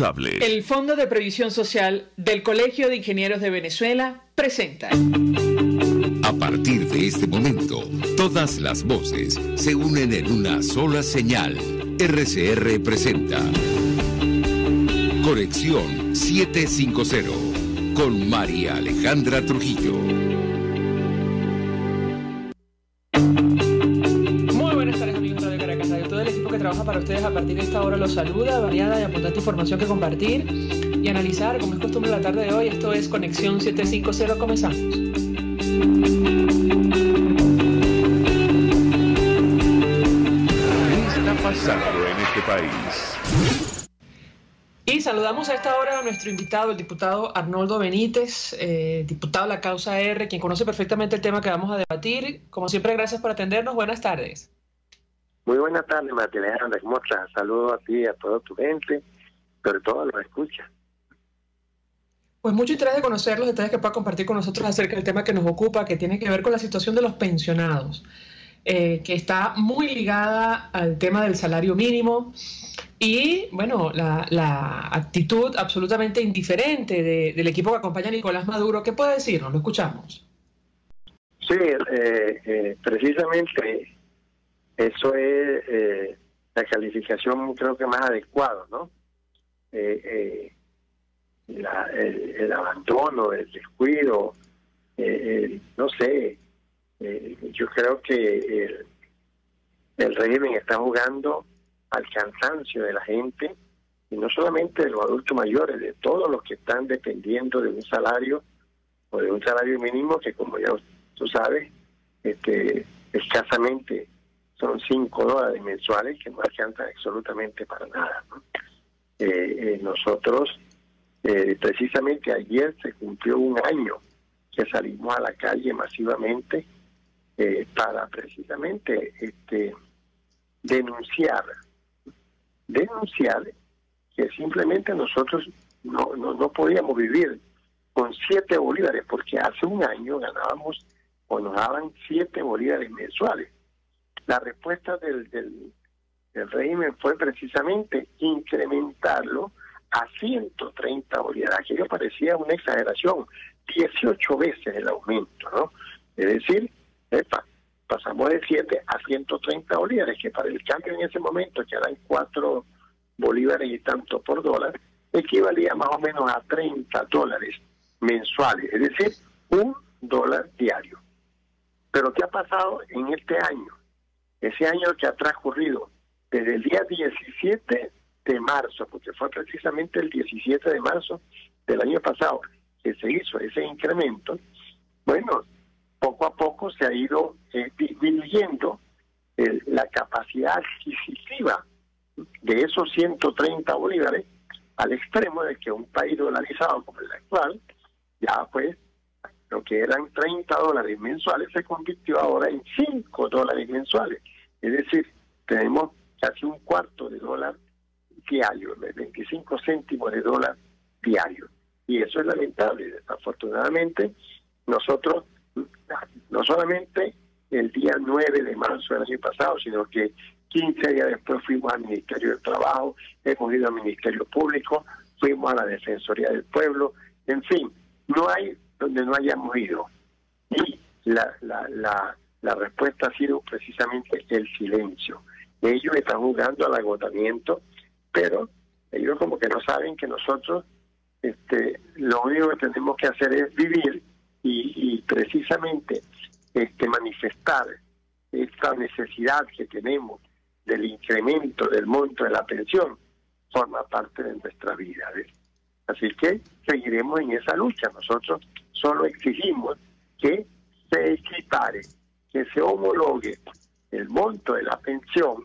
responsable. El Fondo de Previsión Social del Colegio de Ingenieros de Venezuela presenta. A partir de este momento, todas las voces se unen en una sola señal. RCR presenta Conexión 750 con María Alejandra Trujillo. Muy buenas tardes, amigos de Radio Caracas Radio. Todo el equipo que trabaja para ustedes a partir de esta hora los saluda, variada y abundante información que compartir y analizar, como es costumbre la tarde de hoy. Esto es Conexión 750. Comenzamos. ¿Qué está pasando en este país? Y saludamos a esta hora a nuestro invitado, el diputado Arnoldo Benítez, diputado de la Causa R, quien conoce perfectamente el tema que vamos a debatir. Como siempre, gracias por atendernos. Buenas tardes. Muy buenas tardes, María Alejandra. ¿Cómo estás? Saludos a ti y a toda tu gente, sobre todo a los escuchas. Pues mucho interés de conocer los detalles que pueda compartir con nosotros acerca del tema que nos ocupa, que tiene que ver con la situación de los pensionados, que está muy ligada al tema del salario mínimo y, bueno, la actitud absolutamente indiferente del equipo que acompaña a Nicolás Maduro. ¿Qué puede decirnos? Lo escuchamos. Sí, precisamente eso es la calificación creo que más adecuada, ¿no? El abandono, el descuido, no sé, yo creo que el régimen está jugando al cansancio de la gente, y no solamente de los adultos mayores, de todos los que están dependiendo de un salario o de un salario mínimo que, como ya tú sabes, escasamente son $5 mensuales que no alcanzan absolutamente para nada, ¿no? Nosotros precisamente ayer se cumplió un año que salimos a la calle masivamente para precisamente denunciar que simplemente nosotros no podíamos vivir con 7 bolívares, porque hace un año ganábamos o nos daban 7 bolívares mensuales. La respuesta del régimen fue precisamente incrementarlo a 130 bolívares. Aquello parecía una exageración, 18 veces el aumento, ¿no? Es decir, pasamos de 7 a 130 bolívares, que para el cambio en ese momento, que eran 4 bolívares y tanto por dólar, equivalía más o menos a $30 mensuales, es decir, $1 diario. Pero ¿qué ha pasado en este año? Ese año que ha transcurrido desde el día 17 de marzo, porque fue precisamente el 17 de marzo del año pasado que se hizo ese incremento, bueno, poco a poco se ha ido disminuyendo la capacidad adquisitiva de esos 130 bolívares al extremo de que un país dolarizado como el actual, ya pues lo que eran $30 mensuales se convirtió ahora en $5 mensuales. Es decir, tenemos casi $0.25 diario, 25 céntimos de dólar diario. Y eso es lamentable. Desafortunadamente, nosotros, no solamente el día 9 de marzo del año pasado, sino que 15 días después fuimos al Ministerio del Trabajo, hemos ido al Ministerio Público, fuimos a la Defensoría del Pueblo, en fin, no hay donde no hayamos ido. Y la respuesta ha sido precisamente el silencio. Ellos están jugando al agotamiento, pero ellos como que no saben que nosotros lo único que tenemos que hacer es vivir y precisamente manifestar esta necesidad que tenemos del incremento del monto de la pensión, forma parte de nuestra vida, ¿ves? Así que seguiremos en esa lucha. Nosotros solo exigimos que se equipare, que se homologue el monto de la pensión,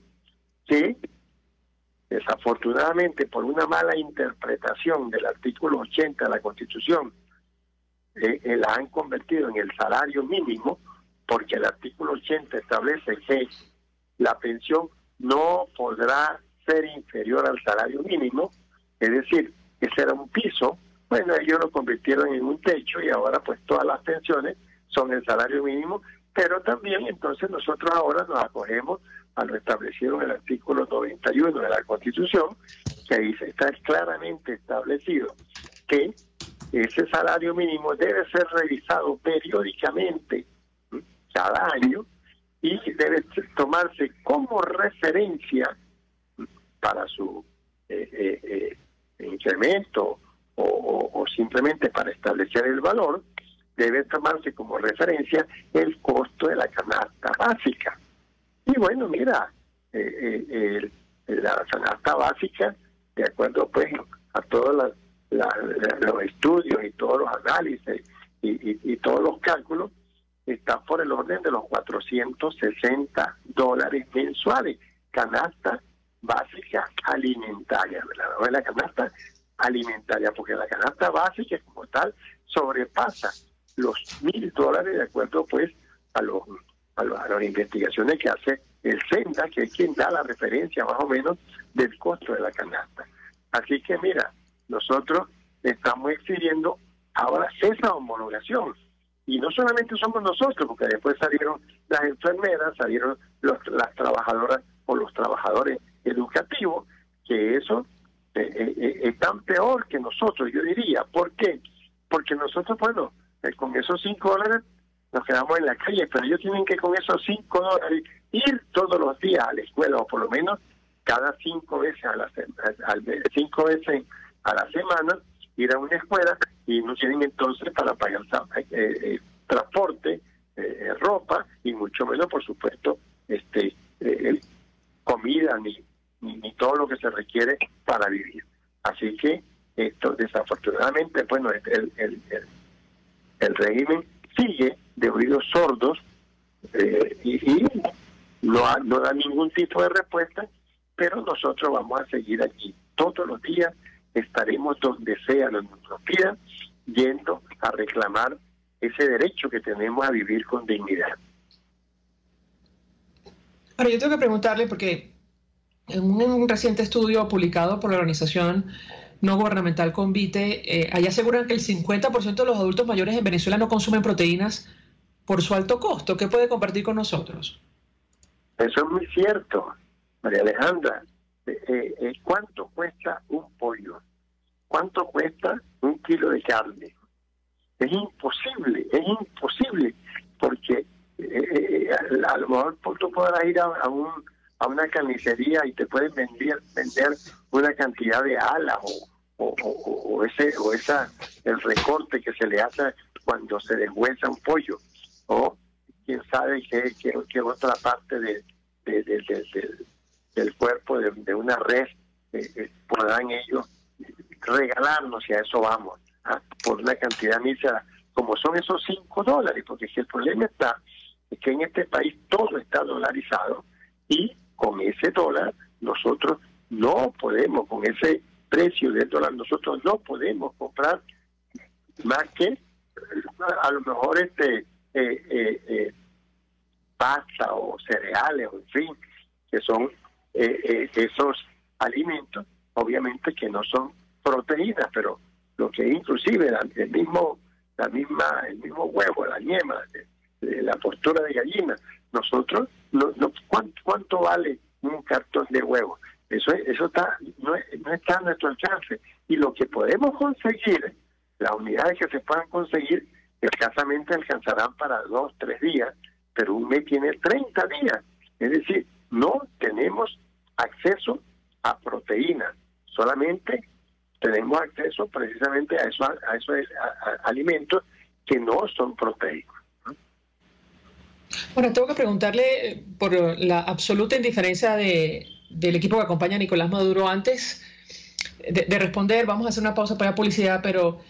que desafortunadamente por una mala interpretación del artículo 80 de la Constitución la han convertido en el salario mínimo, porque el artículo 80 establece que la pensión no podrá ser inferior al salario mínimo, es decir, ese era un piso. Bueno, ellos lo convirtieron en un techo y ahora pues todas las pensiones son el salario mínimo, pero también entonces nosotros ahora nos acogemos a lo establecido en el artículo 91 de la Constitución, que ahí está claramente establecido que ese salario mínimo debe ser revisado periódicamente, cada año, y debe tomarse como referencia para su incremento o simplemente para establecer el valor. Debe tomarse como referencia el costo de la canasta básica. Y bueno, mira, la canasta básica, de acuerdo pues a todos los estudios y todos los análisis y todos los cálculos, está por el orden de los $460 mensuales. Canasta básica alimentaria, ¿verdad? No es la canasta alimentaria, porque la canasta básica como tal sobrepasa los $1,000 de acuerdo pues a las investigaciones que hace el SENDA, que es quien da la referencia más o menos del costo de la canasta. Así que mira, nosotros estamos exigiendo ahora esa homologación. Y no solamente somos nosotros, porque después salieron las enfermeras, salieron las trabajadoras o los trabajadores educativos, que eso es tan peor que nosotros, yo diría. ¿Por qué? Porque nosotros, bueno, con esos $5 nos quedamos en la calle, pero ellos tienen que con esos $5 ir todos los días a la escuela, o por lo menos cada 5 veces a la semana, ir a una escuela, y no tienen entonces para pagar transporte, ropa, y mucho menos, por supuesto, comida, ni todo lo que se requiere para vivir. Así que esto, desafortunadamente, bueno, el régimen sigue de oídos sordos y no da ningún tipo de respuesta, pero nosotros vamos a seguir aquí todos los días. Estaremos donde sea, donde nos pidan, yendo a reclamar ese derecho que tenemos a vivir con dignidad. Ahora, yo tengo que preguntarle, porque en un reciente estudio publicado por la organización no gubernamental Convite, allá aseguran que el 50% de los adultos mayores en Venezuela no consumen proteínas por su alto costo. ¿Qué puede compartir con nosotros? Eso es muy cierto, María Alejandra. ¿Cuánto cuesta un pollo? ¿Cuánto cuesta un kilo de carne? Es imposible, porque a lo mejor tú podrás ir a una carnicería y te pueden vender una cantidad de alas o el recorte que se le hace cuando se deshuesa un pollo, o quién sabe qué otra parte del cuerpo de una res podrán ellos regalarnos, y a eso vamos, por una cantidad mísera, como son esos $5, porque si el problema está es que en este país todo está dolarizado, y con ese dólar nosotros no podemos, con ese precio del dólar, nosotros no podemos comprar más que a lo mejor pasta o cereales, o en fin, que son esos alimentos, obviamente que no son proteínas, pero lo que inclusive el mismo huevo, la yema, la postura de gallina, nosotros ¿cuánto vale un cartón de huevo? Eso no está a nuestro alcance, y lo que podemos conseguir, las unidades que se puedan conseguir, escasamente alcanzarán para 2-3 días, pero un mes tiene 30 días, es decir, no tenemos acceso a proteínas, solamente tenemos acceso precisamente a esos alimentos que no son proteicos. Bueno, tengo que preguntarle por la absoluta indiferencia del equipo que acompaña a Nicolás Maduro. Antes de responder, vamos a hacer una pausa para la publicidad, pero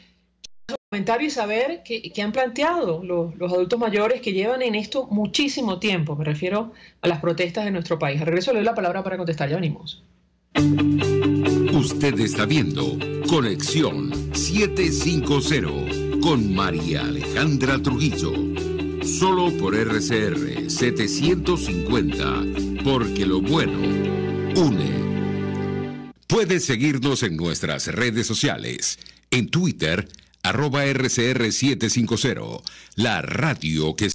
su comentario y saber qué han planteado los adultos mayores que llevan en esto muchísimo tiempo. Me refiero a las protestas de nuestro país. Al regreso le doy la palabra para contestar. Ya venimos. Usted está viendo Conexión 750 con María Alejandra Trujillo. Solo por RCR 750, porque lo bueno une. Puedes seguirnos en nuestras redes sociales. En Twitter, @RCR750, la radio que...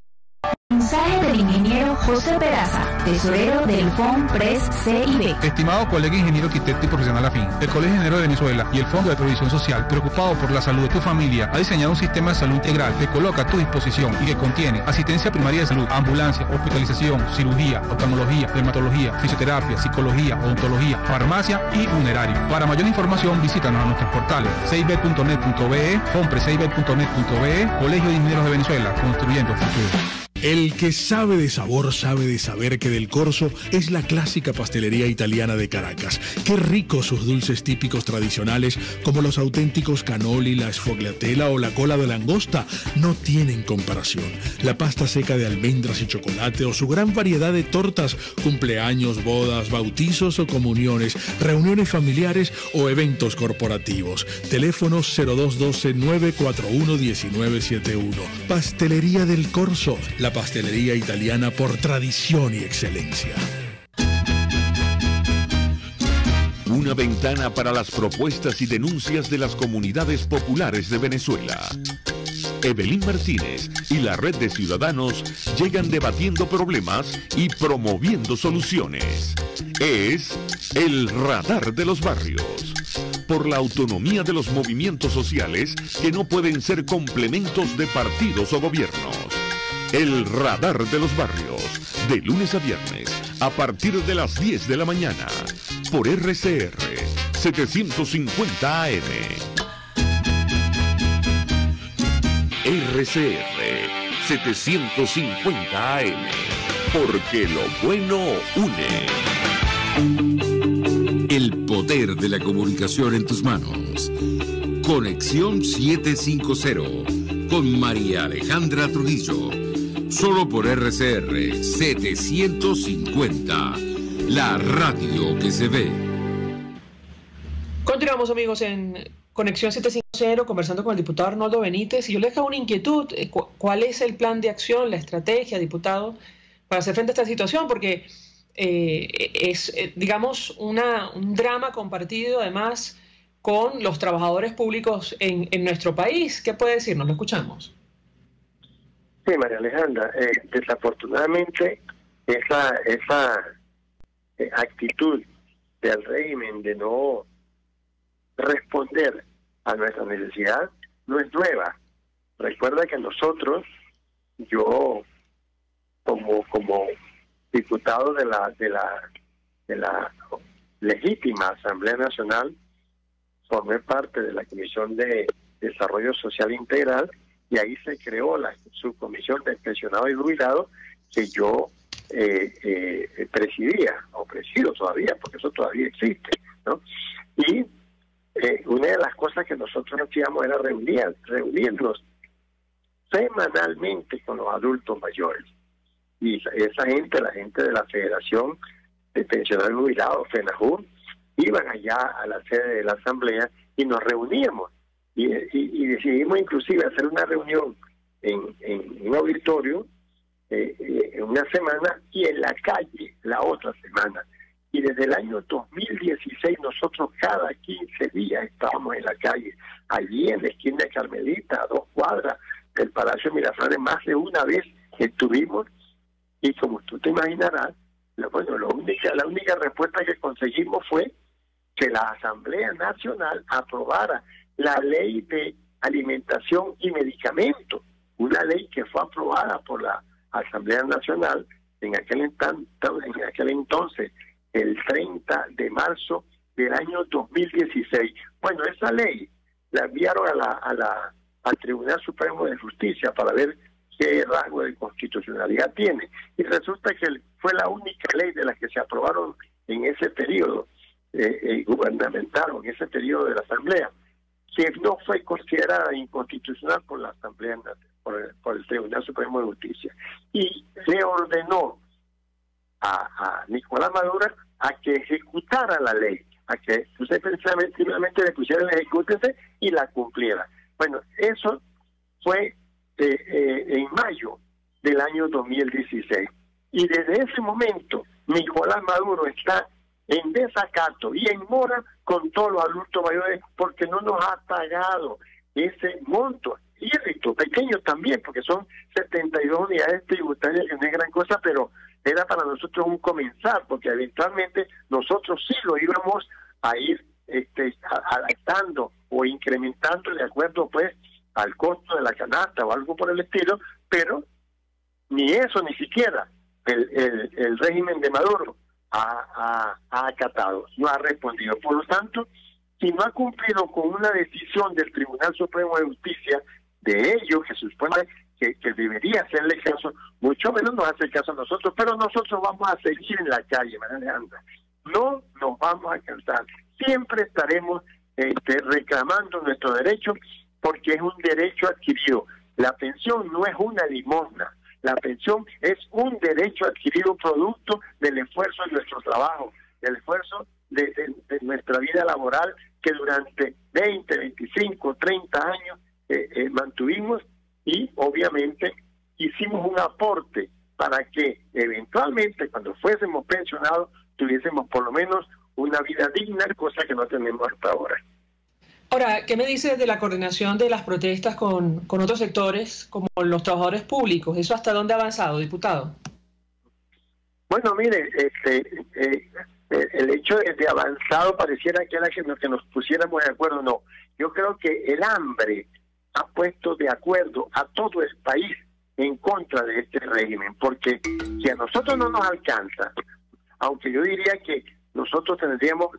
Mensaje del ingeniero José Peraza, tesorero del FONPRES CIB. Estimado colega ingeniero arquitecto y profesional afín, el Colegio Ingeniero de Venezuela y el Fondo de Previsión Social, preocupado por la salud de tu familia, ha diseñado un sistema de salud integral que coloca a tu disposición y que contiene asistencia primaria de salud, ambulancia, hospitalización, cirugía, oftalmología, dermatología, fisioterapia, psicología, odontología, farmacia y funerario. Para mayor información, visítanos a nuestros portales cib.net.be, fonprescib.net.be, Colegio de Ingenieros de Venezuela, construyendo futuro. El que sabe de sabor sabe de saber que Del Corso es la clásica pastelería italiana de Caracas. Qué ricos sus dulces típicos tradicionales, como los auténticos cannoli, la sfogliatella o la cola de langosta, no tienen comparación. La pasta seca de almendras y chocolate o su gran variedad de tortas, cumpleaños, bodas, bautizos o comuniones, reuniones familiares o eventos corporativos. Teléfonos 0212-941-1971. Pastelería Del Corso, la pastelería italiana por tradición y excelencia. Una ventana para las propuestas y denuncias de las comunidades populares de Venezuela. Evelyn Martínez y la Red de Ciudadanos llegan debatiendo problemas y promoviendo soluciones. Es el Radar de los Barrios. Por la autonomía de los movimientos sociales que no pueden ser complementos de partidos o gobiernos. El Radar de los Barrios, de lunes a viernes, a partir de las 10 de la mañana, por RCR 750 AM. RCR 750 AM, porque lo bueno une. El poder de la comunicación en tus manos. Conexión 750, con María Alejandra Trujillo. Solo por RCR 750, la radio que se ve. Continuamos, amigos, en Conexión 750, conversando con el diputado Arnoldo Benítez. Y yo le dejo una inquietud. ¿Cuál es el plan de acción, la estrategia, diputado, para hacer frente a esta situación? Porque es, digamos, un drama compartido, además, con los trabajadores públicos en nuestro país. ¿Qué puede decirnos? Lo escuchamos. Sí, María Alejandra, desafortunadamente esa actitud del régimen de no responder a nuestra necesidad no es nueva. Recuerda que nosotros, yo como diputado de la legítima Asamblea Nacional, formé parte de la Comisión de Desarrollo Social Integral, y ahí se creó la subcomisión de pensionados y jubilados que yo presidía, o presido todavía, porque eso todavía existe, ¿no? Y una de las cosas que nosotros hacíamos era reunirnos semanalmente con los adultos mayores. Y esa gente, la gente de la Federación de Pensionados y Jubilados, FENAJUR, iban allá a la sede de la Asamblea y nos reuníamos. Y decidimos inclusive hacer una reunión en un auditorio en una semana y en la calle la otra semana. Y desde el año 2016 nosotros cada 15 días estábamos en la calle, allí en la esquina de Carmelita, a 2 cuadras del Palacio Miraflores. Más de una vez estuvimos, y como tú te imaginarás, la única respuesta que conseguimos fue que la Asamblea Nacional aprobara la Ley de Alimentación y Medicamentos, una ley que fue aprobada por la Asamblea Nacional en aquel entonces, el 30 de marzo del año 2016. Bueno, esa ley la enviaron al Tribunal Supremo de Justicia para ver qué rasgo de constitucionalidad tiene, y resulta que fue la única ley de las que se aprobaron en ese periodo gubernamental, en ese periodo de la Asamblea, que no fue considerada inconstitucional por la Asamblea, por el Tribunal Supremo de Justicia, y le ordenó a Nicolás Maduro a que ejecutara la ley, a que usted simplemente le pusiera el ejecútese y la cumpliera. Bueno, eso fue en mayo del año 2016, y desde ese momento Nicolás Maduro está en desacato y en mora con todos los adultos mayores, porque no nos ha pagado ese monto. írrito, pequeños también, porque son 72 unidades tributarias, que no es gran cosa, pero era para nosotros un comenzar, porque eventualmente nosotros sí lo íbamos a ir adaptando o incrementando de acuerdo pues al costo de la canasta o algo por el estilo, pero ni eso, ni siquiera el régimen de Maduro ha acatado, no ha respondido. Por lo tanto, si no ha cumplido con una decisión del Tribunal Supremo de Justicia de ellos, que se supone que debería hacerle caso, mucho menos nos hace caso a nosotros, pero nosotros vamos a seguir en la calle, María Alejandra. No nos vamos a cansar. Siempre estaremos reclamando nuestro derecho, porque es un derecho adquirido. La pensión no es una limosna. La pensión es un derecho adquirido producto del esfuerzo de nuestro trabajo, del esfuerzo de nuestra vida laboral que durante 20, 25, 30 años mantuvimos, y obviamente hicimos un aporte para que eventualmente cuando fuésemos pensionados tuviésemos por lo menos una vida digna, cosa que no tenemos hasta ahora. Ahora, ¿qué me dice de la coordinación de las protestas con otros sectores como los trabajadores públicos? ¿Eso hasta dónde ha avanzado, diputado? Bueno, mire, el hecho de avanzado pareciera que era que nos pusiéramos de acuerdo. No, yo creo que el hambre ha puesto de acuerdo a todo el país en contra de este régimen, porque si a nosotros no nos alcanza, aunque yo diría que nosotros tendríamos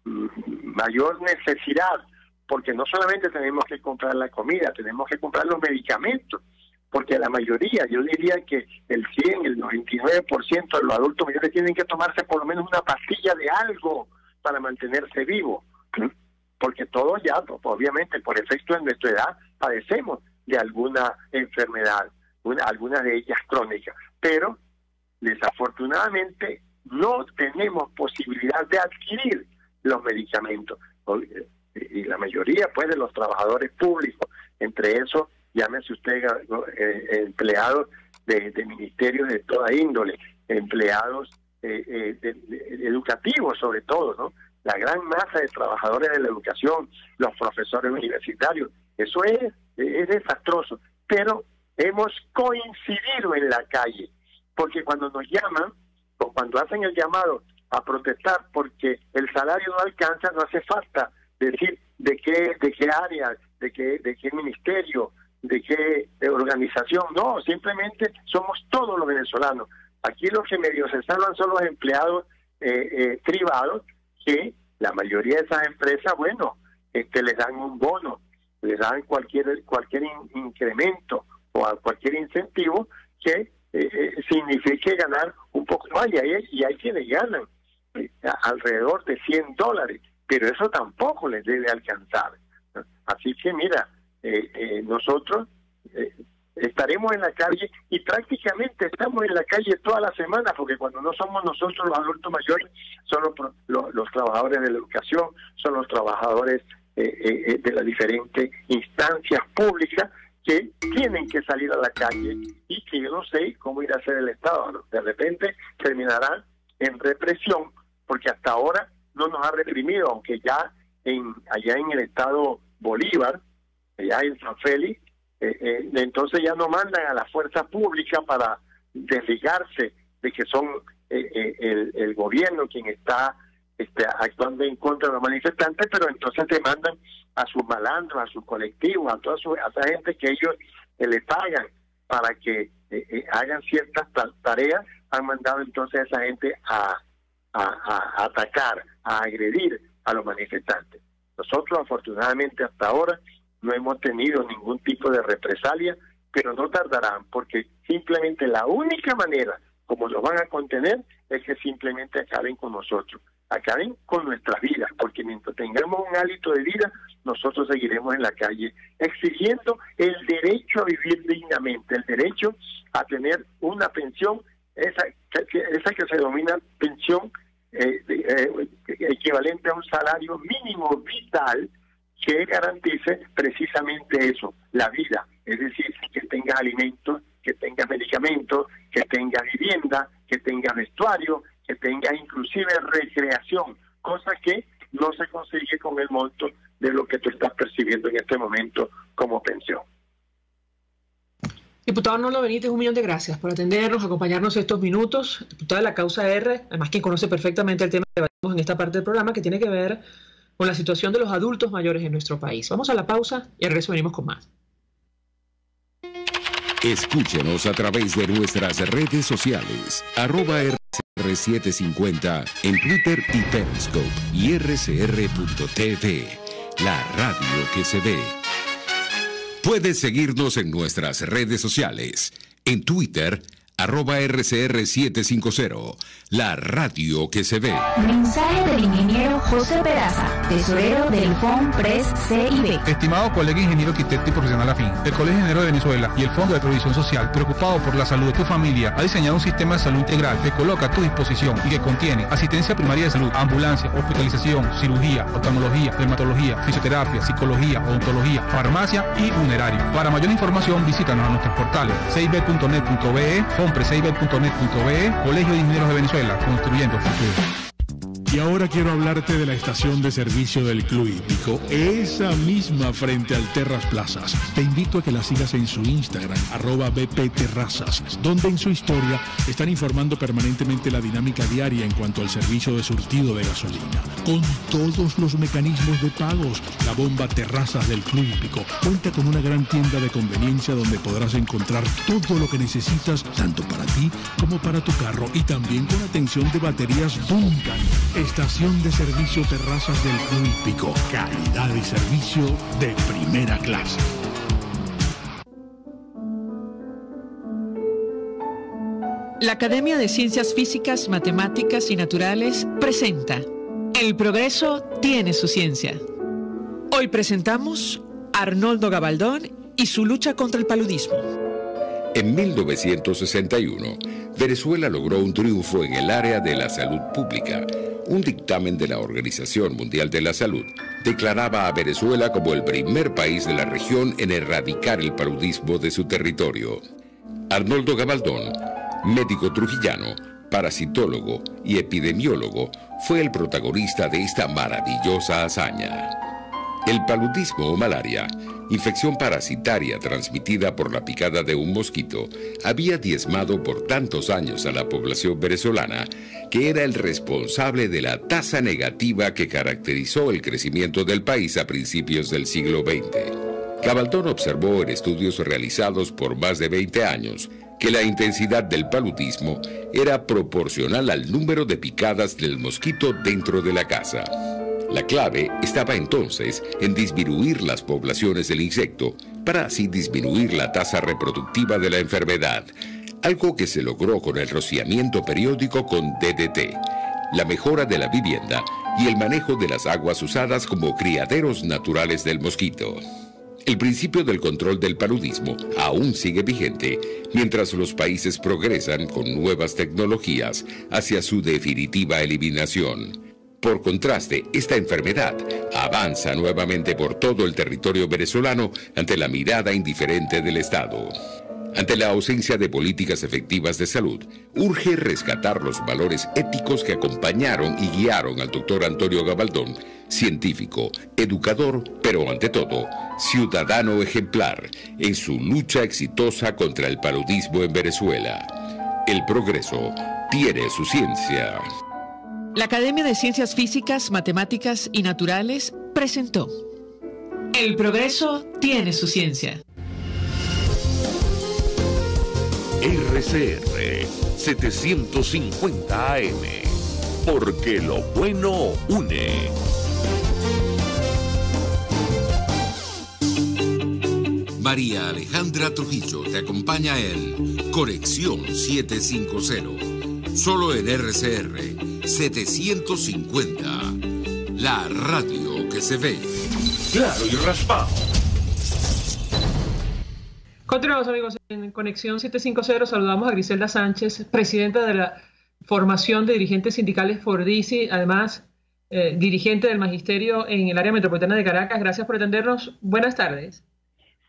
mayor necesidad, porque no solamente tenemos que comprar la comida, tenemos que comprar los medicamentos, porque la mayoría, yo diría que el 100, el 99% de los adultos mayores tienen que tomarse por lo menos una pastilla de algo para mantenerse vivo, porque todos ya, obviamente, por efecto de nuestra edad, padecemos de alguna enfermedad, algunas de ellas crónicas, pero desafortunadamente no tenemos posibilidad de adquirir los medicamentos, y la mayoría pues de los trabajadores públicos, entre esos llámese usted empleados de ministerios de toda índole, empleados educativos sobre todo, ¿no? La gran masa de trabajadores de la educación, los profesores universitarios, eso es desastroso, pero hemos coincidido en la calle, porque cuando nos llaman o cuando hacen el llamado a protestar porque el salario no alcanza, no hace falta decir de qué área, de qué ministerio, de qué organización, no, simplemente somos todos los venezolanos. Aquí los que medio se salvan son los empleados privados, que la mayoría de esas empresas, bueno, les dan un bono, les dan cualquier incremento o cualquier incentivo que signifique ganar un poco más, y hay quienes ganan alrededor de $100, pero eso tampoco les debe alcanzar. Así que mira, nosotros estaremos en la calle, y prácticamente estamos en la calle toda la semana, porque cuando no somos nosotros los adultos mayores, son los trabajadores de la educación, son los trabajadores de las diferentes instancias públicas que tienen que salir a la calle, y que yo no sé cómo irá a hacer el Estado, ¿no? De repente terminará en represión, porque hasta ahora no nos ha reprimido, aunque ya allá en el estado Bolívar, allá en San Félix, entonces ya no mandan a la fuerza pública para desligarse de que son el gobierno quien está actuando en contra de los manifestantes, pero entonces te mandan a sus malandros, a sus colectivos, a esa gente que ellos le pagan para que hagan ciertas tareas. Han mandado entonces a esa gente a atacar, a agredir a los manifestantes. Nosotros afortunadamente hasta ahora no hemos tenido ningún tipo de represalia, pero no tardarán, porque simplemente la única manera como los van a contener es que simplemente acaben con nosotros, acaben con nuestras vidas, porque mientras tengamos un hálito de vida, nosotros seguiremos en la calle exigiendo el derecho a vivir dignamente, el derecho a tener una pensión, esa que se denomina pensión equivalente a un salario mínimo vital, que garantice precisamente eso, la vida, es decir, que tengas alimentos, que tengas medicamentos, que tengas vivienda, que tengas vestuario, que tengas inclusive recreación, cosa que no se consigue con el monto de lo que tú estás percibiendo en este momento como pensión. Diputado Arnoldo Benítez, 1.000.000 de gracias por atendernos, acompañarnos estos minutos. Diputado de la causa R, además quien conoce perfectamente el tema que debatimos en esta parte del programa, que tiene que ver con la situación de los adultos mayores en nuestro país. Vamos a la pausa y al regreso venimos con más. Escúchenos a través de nuestras redes sociales, @RCR750 en Twitter y Periscope y RCR.tv, la radio que se ve. Puedes seguirnos en nuestras redes sociales, en Twitter, @RCR750, la radio que se ve. Mensaje del ingeniero José Peraza, tesorero del FONPRES CIB. Estimado colega ingeniero arquitecto y profesional afín, el Colegio Ingeniero de Venezuela y el Fondo de Previsión Social, preocupado por la salud de tu familia, ha diseñado un sistema de salud integral que coloca a tu disposición y que contiene asistencia primaria de salud, ambulancia, hospitalización, cirugía, oftalmología, dermatología, fisioterapia, psicología, odontología, farmacia y funerario. Para mayor información, visítanos a nuestros portales cib.net.be, FONPRESCIB.net.be, Colegio de Ingenieros de Venezuela, construyendo futuro. Y ahora quiero hablarte de la estación de servicio del Club Hípico, esa misma frente al Terras Plazas. Te invito a que la sigas en su Instagram, @bpterrazas, donde en su historia están informando permanentemente la dinámica diaria en cuanto al servicio de surtido de gasolina. Con todos los mecanismos de pagos, la bomba Terrazas del Club Hípico cuenta con una gran tienda de conveniencia donde podrás encontrar todo lo que necesitas, tanto para ti como para tu carro, y también con atención de baterías Duncan. Estación de servicio Terrazas del Club Hípico. Calidad y servicio de primera clase. La Academia de Ciencias Físicas, Matemáticas y Naturales presenta El progreso tiene su ciencia. Hoy presentamos a Arnoldo Gabaldón y su lucha contra el paludismo. En 1961, Venezuela logró un triunfo en el área de la salud pública. Un dictamen de la Organización Mundial de la Salud declaraba a Venezuela como el primer país de la región en erradicar el paludismo de su territorio. Arnoldo Gabaldón, médico trujillano, parasitólogo y epidemiólogo, fue el protagonista de esta maravillosa hazaña. El paludismo o malaria, infección parasitaria transmitida por la picada de un mosquito, había diezmado por tantos años a la población venezolana que era el responsable de la tasa negativa que caracterizó el crecimiento del país a principios del siglo XX. Gabaldón observó en estudios realizados por más de 20 años que la intensidad del paludismo era proporcional al número de picadas del mosquito dentro de la casa. La clave estaba entonces en disminuir las poblaciones del insecto para así disminuir la tasa reproductiva de la enfermedad, algo que se logró con el rociamiento periódico con DDT, la mejora de la vivienda y el manejo de las aguas usadas como criaderos naturales del mosquito. El principio del control del paludismo aún sigue vigente mientras los países progresan con nuevas tecnologías hacia su definitiva eliminación. Por contraste, esta enfermedad avanza nuevamente por todo el territorio venezolano ante la mirada indiferente del Estado. Ante la ausencia de políticas efectivas de salud, urge rescatar los valores éticos que acompañaron y guiaron al doctor Antonio Gabaldón, científico, educador, pero ante todo, ciudadano ejemplar, en su lucha exitosa contra el paludismo en Venezuela. El progreso tiene su ciencia. La Academia de Ciencias Físicas, Matemáticas y Naturales presentó El progreso tiene su ciencia. RCR 750 AM, porque lo bueno une. María Alejandra Trujillo te acompaña en Conexión 750, solo en RCR 750, la radio que se ve. Claro y raspado. Continuamos, amigos, en Conexión 750. Saludamos a Griselda Sánchez, presidenta de la formación de dirigentes sindicales Fordisi, además dirigente del magisterio en el área metropolitana de Caracas. Gracias por atendernos. Buenas tardes.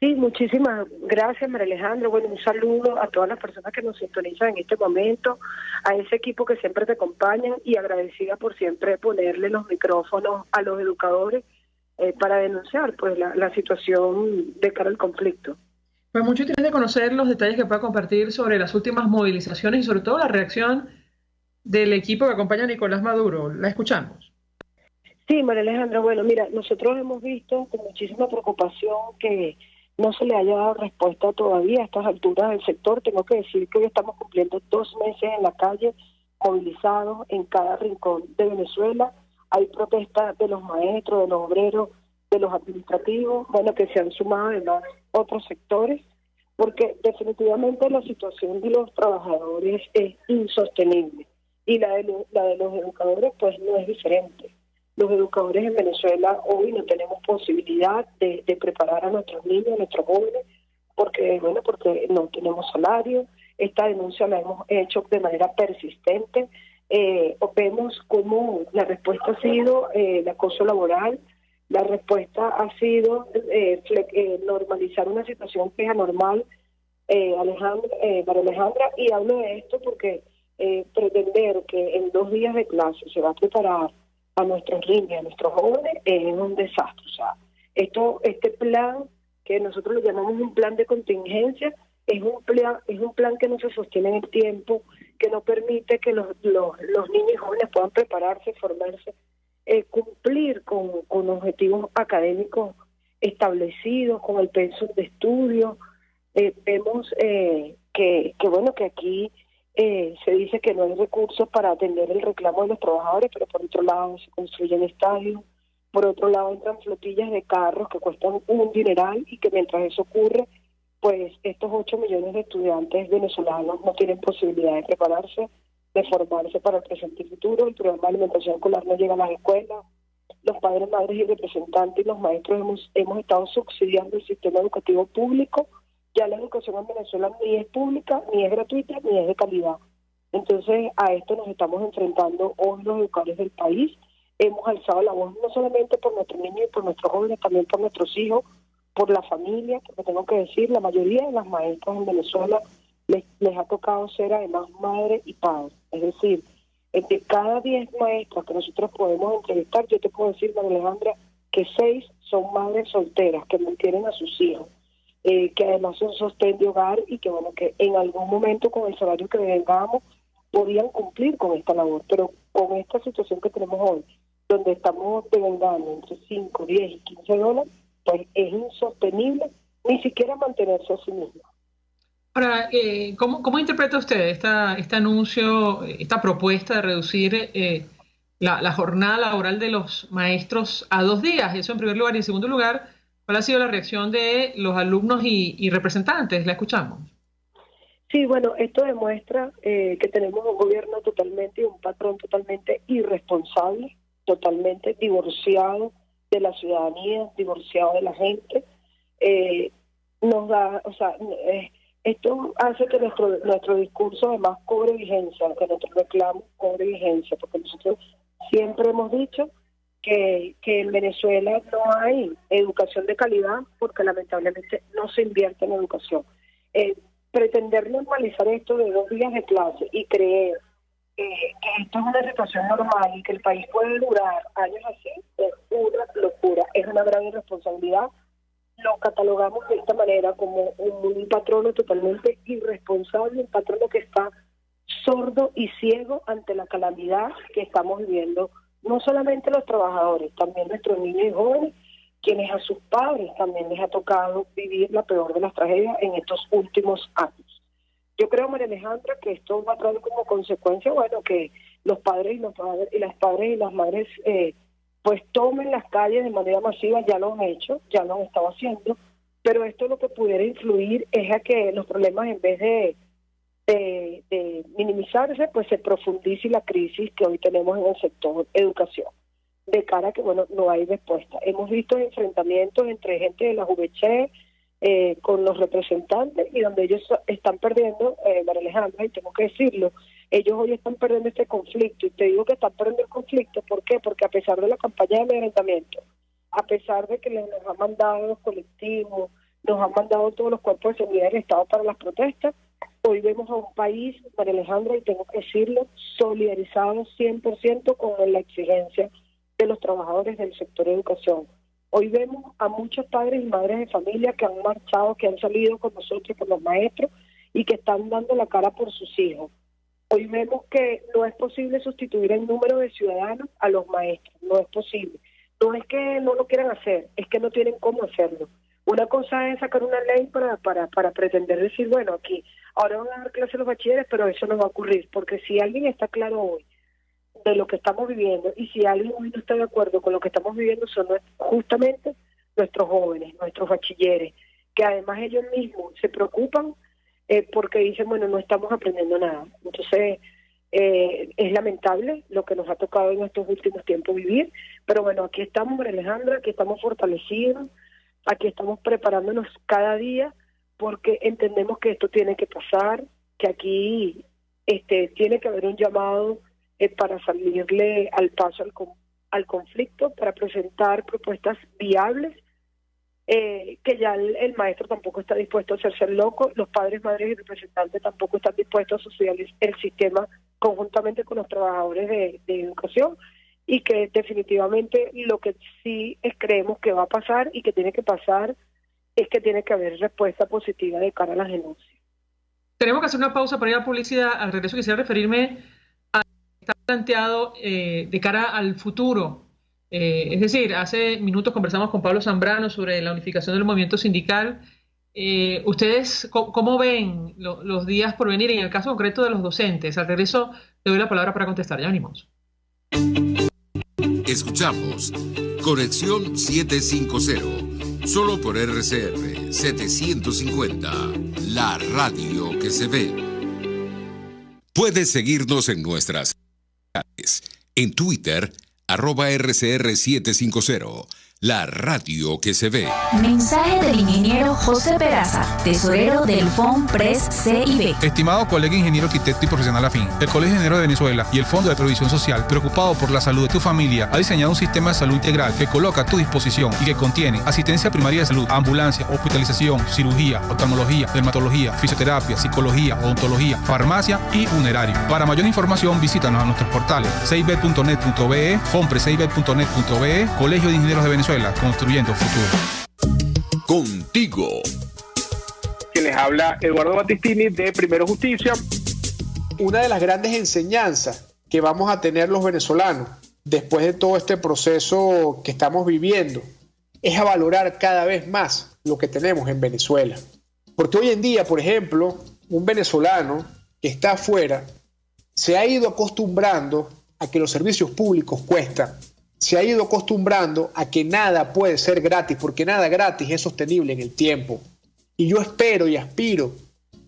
Sí, muchísimas gracias, María Alejandra. Bueno, un saludo a todas las personas que nos sintonizan en este momento, a ese equipo que siempre te acompañan y agradecida por siempre ponerle los micrófonos a los educadores para denunciar pues la situación de cara al conflicto. Pues mucho interés de conocer los detalles que pueda compartir sobre las últimas movilizaciones y sobre todo la reacción del equipo que acompaña a Nicolás Maduro. La escuchamos. Sí, María Alejandra, bueno, mira, nosotros hemos visto con muchísima preocupación que no se le haya dado respuesta todavía a estas alturas del sector. Tengo que decir que hoy estamos cumpliendo 2 meses en la calle, movilizados en cada rincón de Venezuela. Hay protestas de los maestros, de los obreros, de los administrativos, bueno, que se han sumado además otros sectores, porque definitivamente la situación de los trabajadores es insostenible y la de los educadores pues no es diferente. Los educadores en Venezuela hoy no tenemos posibilidad de preparar a nuestros niños, a nuestros jóvenes, porque no tenemos salario. Esta denuncia la hemos hecho de manera persistente. Vemos cómo la respuesta ha sido el acoso laboral, la respuesta ha sido normalizar una situación que es anormal, María Alejandra, y hablo de esto porque pretender que en 2 días de clase se va a preparar a nuestros niños, a nuestros jóvenes, es un desastre. O sea, este plan, que nosotros le llamamos un plan de contingencia, es un plan que no se sostiene en el tiempo, que no permite que los niños y jóvenes puedan prepararse, formarse, cumplir con objetivos académicos establecidos, con el pensum de estudio. Vemos que aquí se dice que no hay recursos para atender el reclamo de los trabajadores, pero por otro lado se construyen estadios, por otro lado entran flotillas de carros que cuestan un dineral y que mientras eso ocurre, pues estos 8 millones de estudiantes venezolanos no tienen posibilidad de prepararse, de formarse para el presente y futuro. El programa de alimentación escolar no llega a las escuelas. Los padres, madres y representantes y los maestros hemos estado subsidiando el sistema educativo público. Ya la educación en Venezuela ni es pública, ni es gratuita, ni es de calidad. Entonces a esto nos estamos enfrentando hoy los educadores del país. Hemos alzado la voz no solamente por nuestros niños y por nuestros jóvenes, también por nuestros hijos, por la familia, porque tengo que decir, la mayoría de las maestras en Venezuela les ha tocado ser además madre y padre. Es decir, entre cada 10 maestras que nosotros podemos entrevistar, yo te puedo decir, María Alejandra, que 6 son madres solteras que mantienen a sus hijos, que además son sostén de hogar y que que en algún momento con el salario que vengamos podían cumplir con esta labor, pero con esta situación que tenemos hoy, donde estamos devengando entre 5, 10 y 15 dólares, pues es insostenible ni siquiera mantenerse a sí mismo. Ahora, ¿cómo interpreta usted este anuncio, esta propuesta de reducir la jornada laboral de los maestros a 2 días? Eso en primer lugar. Y en segundo lugar, ¿cuál ha sido la reacción de los alumnos y representantes? La escuchamos. Sí, bueno, esto demuestra que tenemos un gobierno totalmente y un patrón totalmente irresponsable, totalmente divorciado de la ciudadanía, divorciado de la gente. Esto hace que nuestro discurso además cobre vigencia, que nuestro reclamo cobre vigencia, porque nosotros siempre hemos dicho que en Venezuela no hay educación de calidad porque lamentablemente no se invierte en educación. Pretender normalizar esto de 2 días de clase y creer que esto es una situación normal y que el país puede durar años así es una locura, es una gran irresponsabilidad. Lo catalogamos de esta manera como un patrono totalmente irresponsable, un patrono que está sordo y ciego ante la calamidad que estamos viviendo, no solamente los trabajadores, también nuestros niños y jóvenes, quienes a sus padres también les ha tocado vivir la peor de las tragedias en estos últimos años. Yo creo, María Alejandra, que esto va a traer como consecuencia, que los padres y las madres pues tomen las calles de manera masiva. Ya lo han hecho, ya lo han estado haciendo, pero esto lo que pudiera influir es a que los problemas, en vez de minimizarse, pues se profundice la crisis que hoy tenemos en el sector educación, de cara a que no hay respuesta. Hemos visto enfrentamientos entre gente de la JVC con los representantes, y donde ellos están perdiendo, María Alejandra, y tengo que decirlo, ellos hoy están perdiendo este conflicto, y te digo que están perdiendo el conflicto, ¿por qué? Porque a pesar de la campaña de amedrentamiento, a pesar de que les han mandado los colectivos, nos han mandado todos los cuerpos de seguridad del Estado para las protestas. Hoy vemos a un país, María Alejandra, y tengo que decirlo, solidarizado 100% con la exigencia de los trabajadores del sector de educación. Hoy vemos a muchos padres y madres de familia que han marchado, que han salido con nosotros, con los maestros, y que están dando la cara por sus hijos. Hoy vemos que no es posible sustituir el número de ciudadanos a los maestros, no es posible. No es que no lo quieran hacer, es que no tienen cómo hacerlo. Una cosa es sacar una ley para pretender decir, bueno, aquí ahora van a dar clases a los bachilleres, pero eso no va a ocurrir, porque si alguien está claro hoy de lo que estamos viviendo, y si alguien hoy no está de acuerdo con lo que estamos viviendo, son justamente nuestros jóvenes, nuestros bachilleres, que además ellos mismos se preocupan porque dicen, bueno, no estamos aprendiendo nada. Entonces, es lamentable lo que nos ha tocado en estos últimos tiempos vivir, pero bueno, aquí estamos, María Alejandra, aquí estamos fortalecidos, aquí estamos preparándonos cada día, porque entendemos que esto tiene que pasar, que aquí tiene que haber un llamado para salirle al paso al conflicto, para presentar propuestas viables, que ya el maestro tampoco está dispuesto a hacerse el loco, los padres, madres y representantes tampoco están dispuestos a socializar el sistema conjuntamente con los trabajadores de educación, y que definitivamente lo que sí creemos que va a pasar y que tiene que pasar es que tiene que haber respuesta positiva de cara a las denuncias. Tenemos que hacer una pausa para ir a publicidad. Al regreso quisiera referirme a lo que está planteado de cara al futuro. Es decir, hace minutos conversamos con Pablo Zambrano sobre la unificación del movimiento sindical. ¿Ustedes cómo ven los días por venir en el caso concreto de los docentes? Al regreso le doy la palabra para contestar. Ya venimos. Escuchamos Conexión 750, solo por RCR 750, la radio que se ve. Puedes seguirnos en nuestras redes, en Twitter, @RCR750, la radio que se ve. Mensaje del ingeniero José Peraza, tesorero del FONPRES CIB. Estimado colega ingeniero, arquitecto y profesional afín, el Colegio de Ingenieros de Venezuela y el Fondo de Previsión Social, preocupado por la salud de tu familia, ha diseñado un sistema de salud integral que coloca a tu disposición y que contiene asistencia primaria de salud, ambulancia, hospitalización, cirugía, oftalmología, dermatología, fisioterapia, psicología, odontología, farmacia y funerario. Para mayor información, visítanos a nuestros portales cib.net.be, fonprescib.net.be, Colegio de Ingenieros de Venezuela, construyendo futuro. Contigo. Que les habla Eduardo Battistini de Primero Justicia. Una de las grandes enseñanzas que vamos a tener los venezolanos después de todo este proceso que estamos viviendo es a valorar cada vez más lo que tenemos en Venezuela. Porque hoy en día, por ejemplo, un venezolano que está afuera se ha ido acostumbrando a que los servicios públicos cuestan. Se ha ido acostumbrando a que nada puede ser gratis, porque nada gratis es sostenible en el tiempo. Y yo espero y aspiro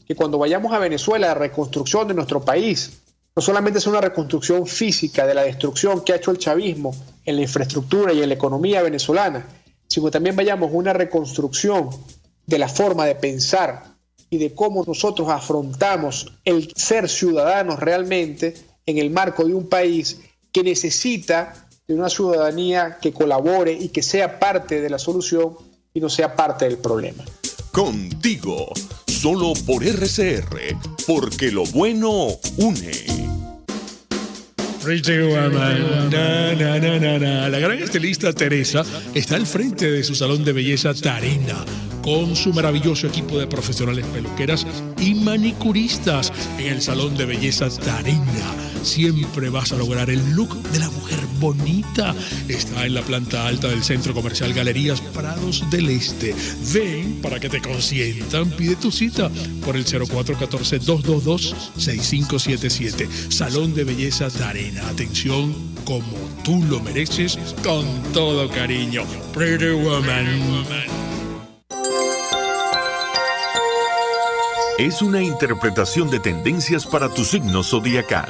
que cuando vayamos a Venezuela, la reconstrucción de nuestro país no solamente sea una reconstrucción física de la destrucción que ha hecho el chavismo en la infraestructura y en la economía venezolana, sino también vayamos a una reconstrucción de la forma de pensar y de cómo nosotros afrontamos el ser ciudadanos realmente en el marco de un país que necesita de una ciudadanía que colabore y que sea parte de la solución y no sea parte del problema. Contigo, solo por RCR, porque lo bueno une. Pretty Woman. La gran estilista Teresa está al frente de su salón de belleza Tarina, con su maravilloso equipo de profesionales peluqueras y manicuristas. En el salón de belleza Tarina siempre vas a lograr el look de la mujer bonita. Está en la planta alta del Centro Comercial Galerías Prados del Este. Ven para que te consientan. Pide tu cita por el 0414-222-6577. Salón de belleza Tarina. Atención como tú lo mereces, con todo cariño. Pretty Woman. Es una interpretación de tendencias para tu signo zodiacal.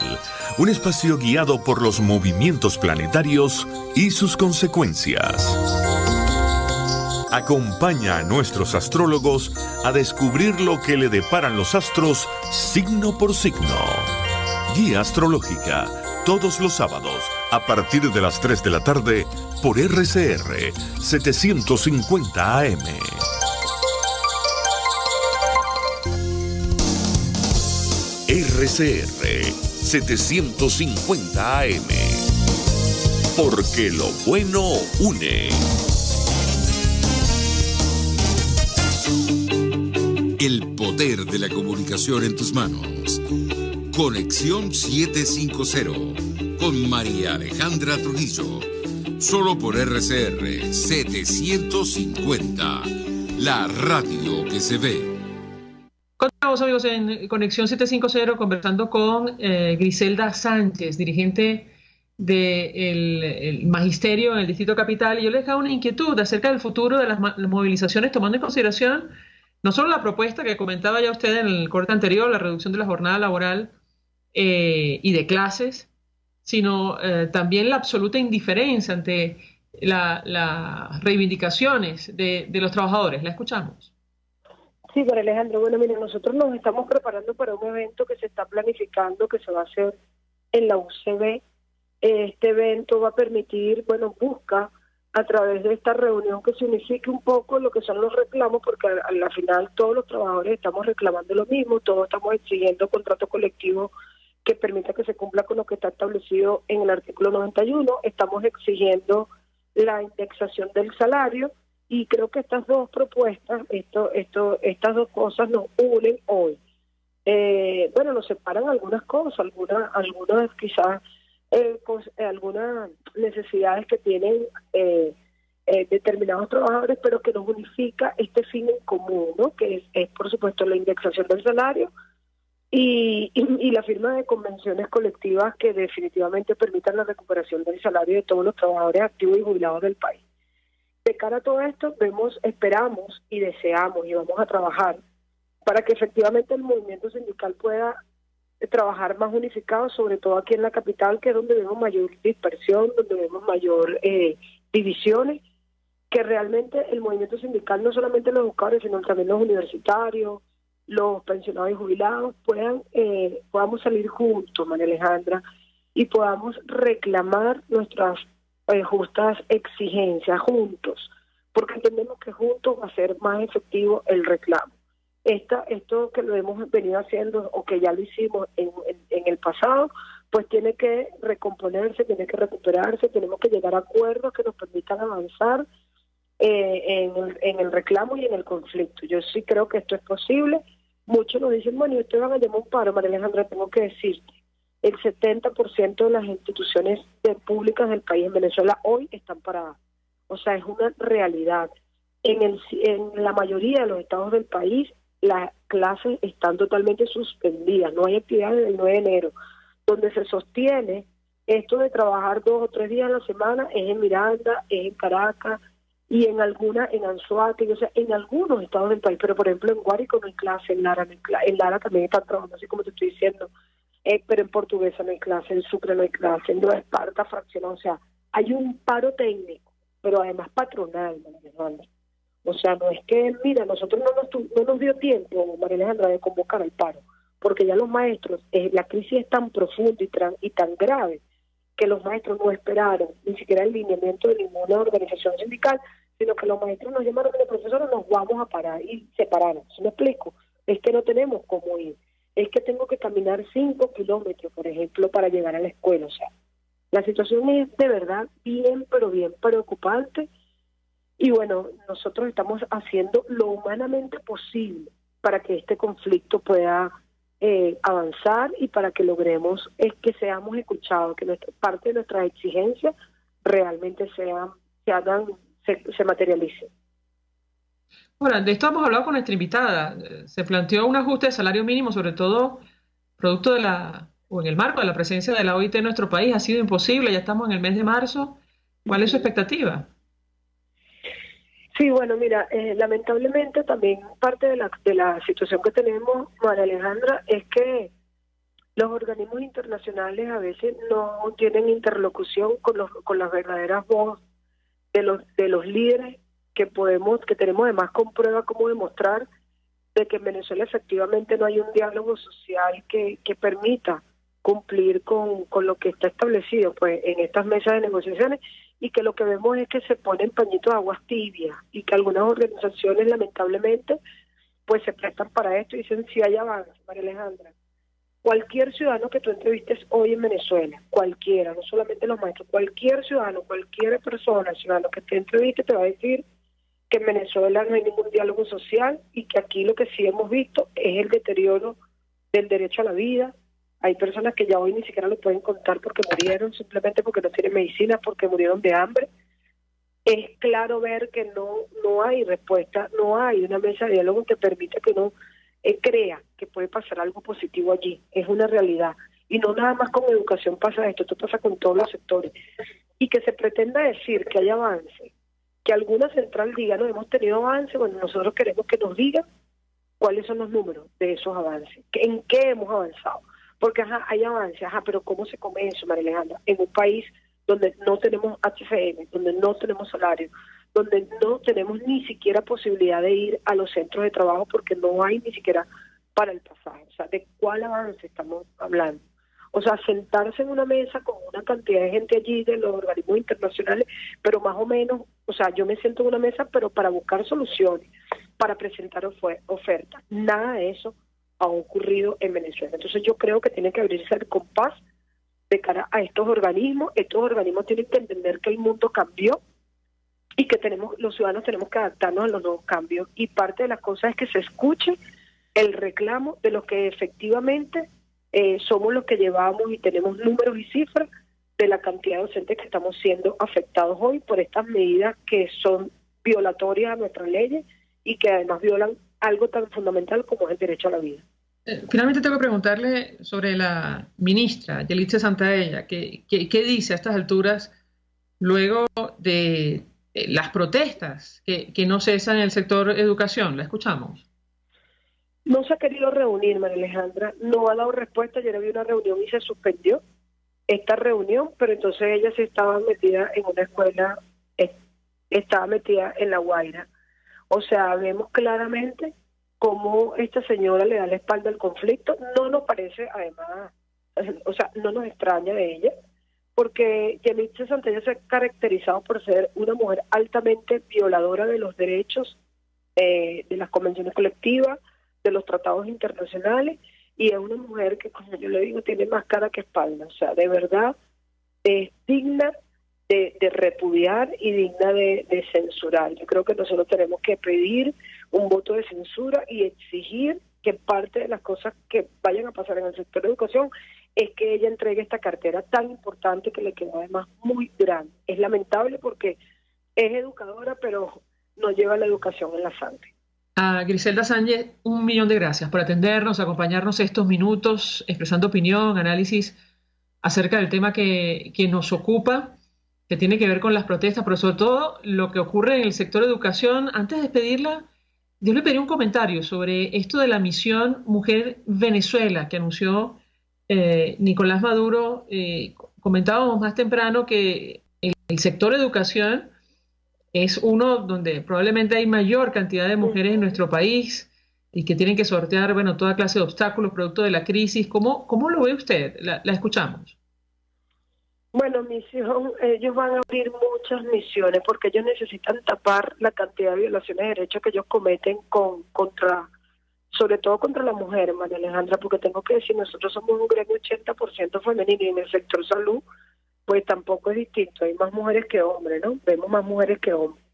Un espacio guiado por los movimientos planetarios y sus consecuencias. Acompaña a nuestros astrólogos a descubrir lo que le deparan los astros signo por signo. Guía astrológica, todos los sábados, a partir de las 3 de la tarde, por RCR 750 AM. RCR 750 AM. Porque lo bueno une. El poder de la comunicación en tus manos. Conexión 750 con María Alejandra Trujillo. Solo por RCR 750. La radio que se ve. Continuamos, amigos, en Conexión 750 conversando con Griselda Sánchez, dirigente del Magisterio en el Distrito Capital. Y yo les dejo una inquietud acerca del futuro de las movilizaciones, tomando en consideración no solo la propuesta que comentaba ya usted en el corte anterior, la reducción de la jornada laboral y de clases, sino también la absoluta indiferencia ante las reivindicaciones de los trabajadores. La escuchamos. Sí, María Alejandra, bueno, mire, nosotros nos estamos preparando para un evento que se está planificando, que se va a hacer en la UCB. Este evento va a permitir, bueno, busca a través de esta reunión que se unifique un poco lo que son los reclamos, porque al final todos los trabajadores estamos reclamando lo mismo, todos estamos exigiendo contrato colectivo que permita que se cumpla con lo que está establecido en el artículo 91, estamos exigiendo la indexación del salario, y creo que estas dos propuestas, estas dos cosas nos unen hoy. Bueno, nos separan algunas cosas, algunas quizás algunas necesidades que tienen determinados trabajadores, pero que nos unifica este fin en común, ¿no? Que es por supuesto la indexación del salario y la firma de convenciones colectivas que definitivamente permitan la recuperación del salario de todos los trabajadores activos y jubilados del país. De cara a todo esto, esperamos y deseamos y vamos a trabajar para que efectivamente el movimiento sindical pueda trabajar más unificado, sobre todo aquí en la capital, que es donde vemos mayor dispersión, donde vemos mayor divisiones, que realmente el movimiento sindical, no solamente los educadores, sino también los universitarios, los pensionados y jubilados, podamos salir juntos, María Alejandra, y podamos reclamar nuestras justas exigencias juntos, porque entendemos que juntos va a ser más efectivo el reclamo. Esto que lo hemos venido haciendo o que ya lo hicimos en el pasado, pues tiene que recomponerse, tiene que recuperarse, tenemos que llegar a acuerdos que nos permitan avanzar en el reclamo y en el conflicto. Yo sí creo que esto es posible. Muchos nos dicen, bueno, y ustedes van a llamar un paro. María Alejandra, tengo que decirte, el 70% de las instituciones públicas del país en Venezuela hoy están paradas. O sea, es una realidad. En la mayoría de los estados del país, las clases están totalmente suspendidas. No hay actividades desde el 9 de enero. Donde se sostiene esto de trabajar 2 o 3 días a la semana es en Miranda, es en Caracas y en Anzoátegui, o sea, en algunos estados del país. Pero, por ejemplo, en Guárico no hay clase, en Lara también están trabajando, así como te estoy diciendo. Pero en Portuguesa no hay clase, en Sucre no hay clase, en Nueva Esparta fraccionado. O sea, hay un paro técnico, pero además patronal, María Alejandra. O sea, no es que, mira, nosotros no nos dio tiempo, María Alejandra, de convocar al paro, porque ya los maestros, la crisis es tan profunda y tan grave que los maestros no esperaron ni siquiera el lineamiento de ninguna organización sindical, sino que los maestros nos llamaron y los profesores nos vamos a parar y se pararon. ¿Sí me explico? Es que no tenemos cómo ir. Es que tengo que caminar 5 kilómetros, por ejemplo, para llegar a la escuela. O sea, la situación es de verdad bien, pero bien preocupante. Y bueno, nosotros estamos haciendo lo humanamente posible para que este conflicto pueda avanzar y para que logremos que seamos escuchados, que parte de nuestras exigencias realmente se materialicen. Bueno, de esto hemos hablado con nuestra invitada. Se planteó un ajuste de salario mínimo, sobre todo producto o en el marco de la presencia de la OIT en nuestro país. Ha sido imposible, ya estamos en el mes de marzo. ¿Cuál es su expectativa? Sí, bueno, mira, lamentablemente también parte de la situación que tenemos, María Alejandra, es que los organismos internacionales a veces no tienen interlocución con las verdaderas voces de los líderes que tenemos además con prueba cómo demostrar de que en Venezuela efectivamente no hay un diálogo social que permita cumplir con lo que está establecido pues en estas mesas de negociaciones, y que lo que vemos es que se ponen pañitos de aguas tibias y que algunas organizaciones lamentablemente pues se prestan para esto y dicen si hay avance, María Alejandra. Cualquier ciudadano que tú entrevistes hoy en Venezuela, cualquiera, no solamente los maestros, cualquier ciudadano, cualquier persona, ciudadano que te entreviste te va a decir que en Venezuela no hay ningún diálogo social y que aquí lo que sí hemos visto es el deterioro del derecho a la vida. Hay personas que ya hoy ni siquiera lo pueden contar porque murieron, simplemente porque no tienen medicina, porque murieron de hambre. Es claro ver que no hay respuesta, no hay una mesa de diálogo que permita que uno crea que puede pasar algo positivo allí. Es una realidad. Y no nada más con educación pasa esto pasa con todos los sectores. Y que se pretenda decir que hay avance, que alguna central diga, no, hemos tenido avance, bueno, nosotros queremos que nos digan cuáles son los números de esos avances, en qué hemos avanzado. Porque hay avance, pero ¿cómo se come eso, María Alejandra? En un país donde no tenemos HCM, donde no tenemos salario, donde no tenemos ni siquiera posibilidad de ir a los centros de trabajo porque no hay ni siquiera para el pasaje. O sea, ¿de cuál avance estamos hablando? O sea, sentarse en una mesa con una cantidad de gente allí de los organismos internacionales, pero más o menos, o sea, yo me siento en una mesa, pero para buscar soluciones, para presentar ofertas. Nada de eso ha ocurrido en Venezuela. Entonces yo creo que tiene que abrirse el compás de cara a estos organismos. Estos organismos tienen que entender que el mundo cambió y que los ciudadanos tenemos que adaptarnos a los nuevos cambios, y parte de las cosas es que se escuche el reclamo de los que efectivamente somos los que llevamos y tenemos números y cifras de la cantidad de docentes que estamos siendo afectados hoy por estas medidas que son violatorias a nuestras leyes y que además violan algo tan fundamental como es el derecho a la vida. Finalmente tengo que preguntarle sobre la ministra Yelitza Santaella, ¿qué dice a estas alturas luego de las protestas que no cesan en el sector educación? La escuchamos. No se ha querido reunir, María Alejandra, no ha dado respuesta. Ayer había una reunión y se suspendió esta reunión, pero entonces ella se estaba metida en una escuela, estaba metida en La Guaira. O sea, vemos claramente cómo esta señora le da la espalda al conflicto. No nos parece, además, o sea, no nos extraña de ella, porque Yelitza Santaella se ha caracterizado por ser una mujer altamente violadora de los derechos, de las convenciones colectivas, de los tratados internacionales, y es una mujer que, como yo le digo, tiene más cara que espalda. O sea, de verdad es digna de repudiar y digna de censurar. Yo creo que nosotros tenemos que pedir un voto de censura y exigir que parte de las cosas que vayan a pasar en el sector de educación es que ella entregue esta cartera tan importante que le quedó además muy grande. Es lamentable porque es educadora, pero no lleva la educación en la sangre. A Griselda Sánchez, 1.000.000 de gracias por atendernos, acompañarnos estos minutos, expresando opinión, análisis acerca del tema que nos ocupa, que tiene que ver con las protestas, pero sobre todo lo que ocurre en el sector de educación. Antes de despedirla, yo le pedí un comentario sobre esto de la misión Mujer Venezuela que anunció Nicolás Maduro. Comentábamos más temprano que el sector de educación es uno donde probablemente hay mayor cantidad de mujeres en nuestro país y que tienen que sortear, bueno, toda clase de obstáculos producto de la crisis. ¿Cómo lo ve usted? La escuchamos. Bueno, misión, ellos van a abrir muchas misiones porque ellos necesitan tapar la cantidad de violaciones de derechos que ellos cometen sobre todo contra la mujer, María Alejandra, porque tengo que decir, nosotros somos un gremio 80% femenino y en el sector salud pues tampoco es distinto, hay más mujeres que hombres, ¿no? Vemos más mujeres que hombres.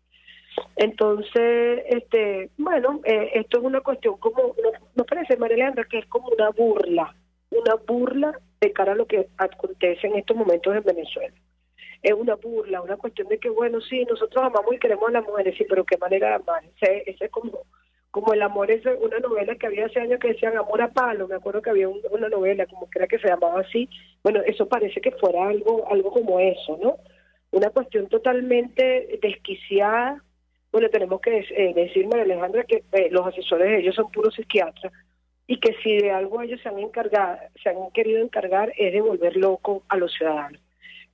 Entonces, esto es una cuestión como, ¿no parece, María Alejandra, que es como una burla de cara a lo que acontece en estos momentos en Venezuela? Es una burla, una cuestión de que, bueno, sí, nosotros amamos y queremos a las mujeres, sí, pero qué manera de amar. Ese es como el amor, es una novela que había hace años que decían Amor a Palo. Me acuerdo que había una novela como que era que se llamaba así. Bueno, eso parece que fuera algo como eso, ¿no? Una cuestión totalmente desquiciada. Bueno, tenemos que decir, María Alejandra, que los asesores de ellos son puros psiquiatras y que si de algo ellos se han querido encargar es de volver loco a los ciudadanos.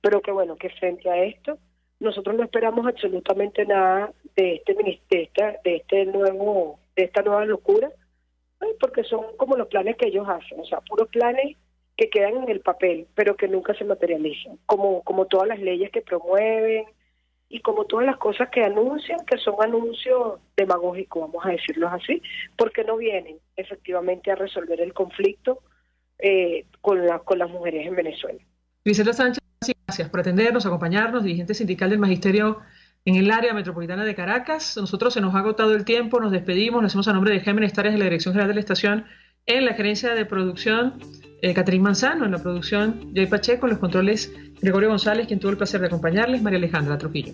Pero que bueno, que frente a esto nosotros no esperamos absolutamente nada de esta nueva locura, porque son como los planes que ellos hacen, o sea, puros planes que quedan en el papel, pero que nunca se materializan, como todas las leyes que promueven y como todas las cosas que anuncian, que son anuncios demagógicos, vamos a decirlo así, porque no vienen efectivamente a resolver el conflicto con las mujeres en Venezuela. Griselda Sánchez, gracias por atendernos, acompañarnos, dirigente sindical del Magisterio en el área metropolitana de Caracas. Nosotros se nos ha agotado el tiempo, nos despedimos, lo hacemos a nombre de Géminis Tareas de la Dirección General de la Estación, en la gerencia de producción Catherine Manzano, en la producción Jay Pacheco, en los controles Gregorio González, quien tuvo el placer de acompañarles, María Alejandra Trujillo.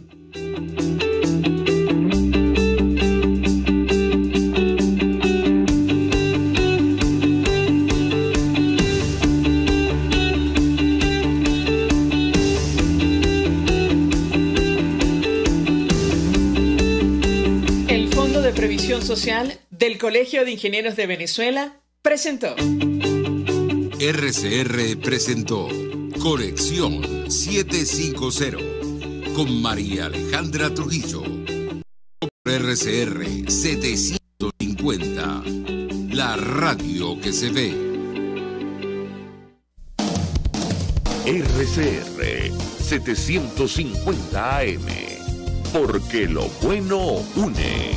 El Fondo de Previsión Social del Colegio de Ingenieros de Venezuela presentó. RCR presentó Conexión 750 con María Alejandra Trujillo. RCR 750, la radio que se ve. RCR 750 AM, porque lo bueno une.